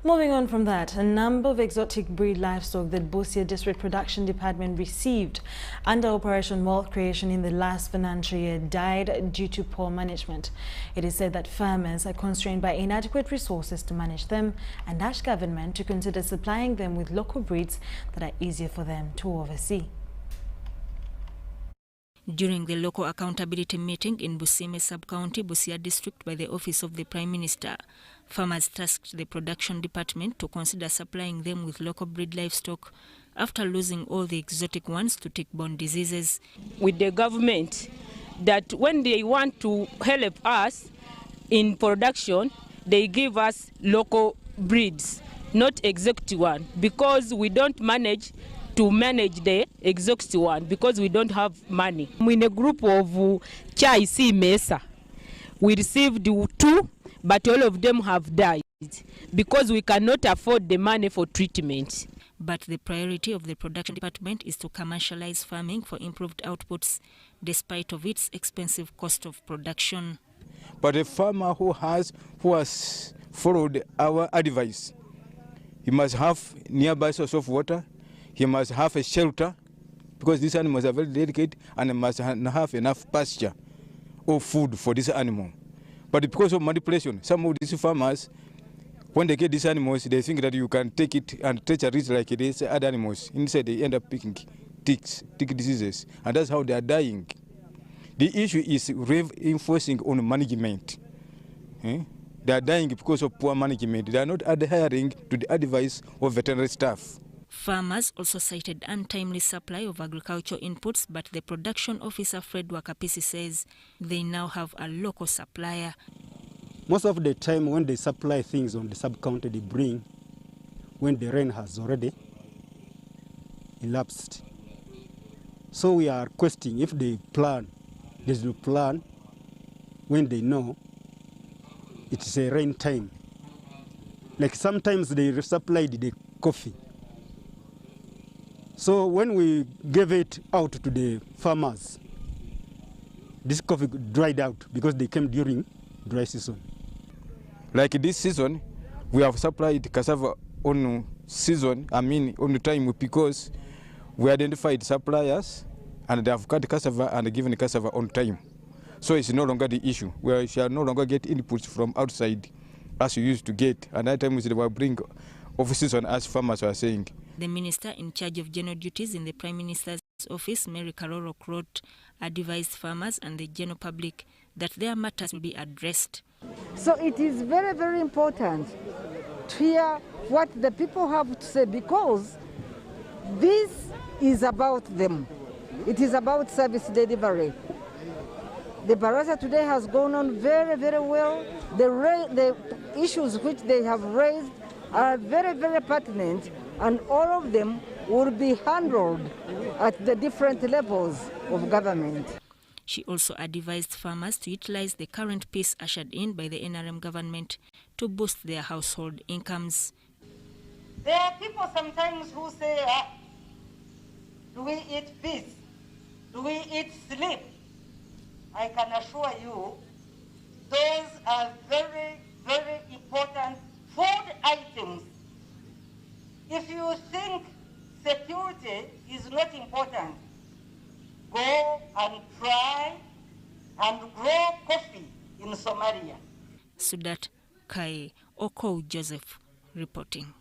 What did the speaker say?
Moving on from that, a number of exotic breed livestock that Busia District Production Department received under Operation Wealth Creation in the last financial year died due to poor management. It is said that farmers are constrained by inadequate resources to manage them and asked government to consider supplying them with local breeds that are easier for them to oversee. During the local accountability meeting in Busime Sub-County, Busia District by the Office of the Prime Minister, farmers tasked the production department to consider supplying them with local breed livestock after losing all the exotic ones to tick-borne diseases. With the government, that when they want to help us in production, they give us local breeds, not exotic one, because we don't manage to manage the exotic one because we don't have money. In a group of Chai C Mesa, we received 2, but all of them have died because we cannot afford the money for treatment. But the priority of the production department is to commercialize farming for improved outputs, despite of its expensive cost of production. But a farmer who has followed our advice, he must have nearby source of water. He must have a shelter because these animals are very delicate, and must have enough pasture or food for this animal. But because of manipulation, some of these farmers, when they get these animals, they think that you can take it and take a risk like it is other animals. Instead, they end up picking tick diseases, and that's how they are dying. The issue is reinforcing on management. They are dying because of poor management. They are not adhering to the advice of veterinary staff. Farmers also cited untimely supply of agricultural inputs, but the production officer Fred Wakapisi says they now have a local supplier. Most of the time when they supply things on the sub-county, they bring when the rain has already elapsed. So we are questioning if they plan, they will plan when they know it is a rain time. Like sometimes they supplied the coffee. So when we gave it out to the farmers, this coffee dried out because they came during dry season. Like this season, we have supplied cassava on season, on time, because we identified suppliers and they have cut cassava and given cassava on time. So it's no longer the issue. We shall no longer get inputs from outside as we used to get. And that time we will bring off-season, as farmers are saying. The minister in charge of general duties in the Prime Minister's office, Mary KAROORO, advised farmers and the general public that their matters will be addressed. So it is very, very important to hear what the people have to say, because this is about them. It is about service delivery. The Baraza today has gone on very, very well. The issues which they have raised are very, very pertinent, and all of them will be handled at the different levels of government. She also advised farmers to utilize the current peace ushered in by the NRM government to boost their household incomes. There are people sometimes who say, do we eat peace? Do we eat sleep? I can assure you, those are very, very important food items. If you think security is not important, go and try and grow coffee in Somalia. Sudat Kai Oko Joseph reporting.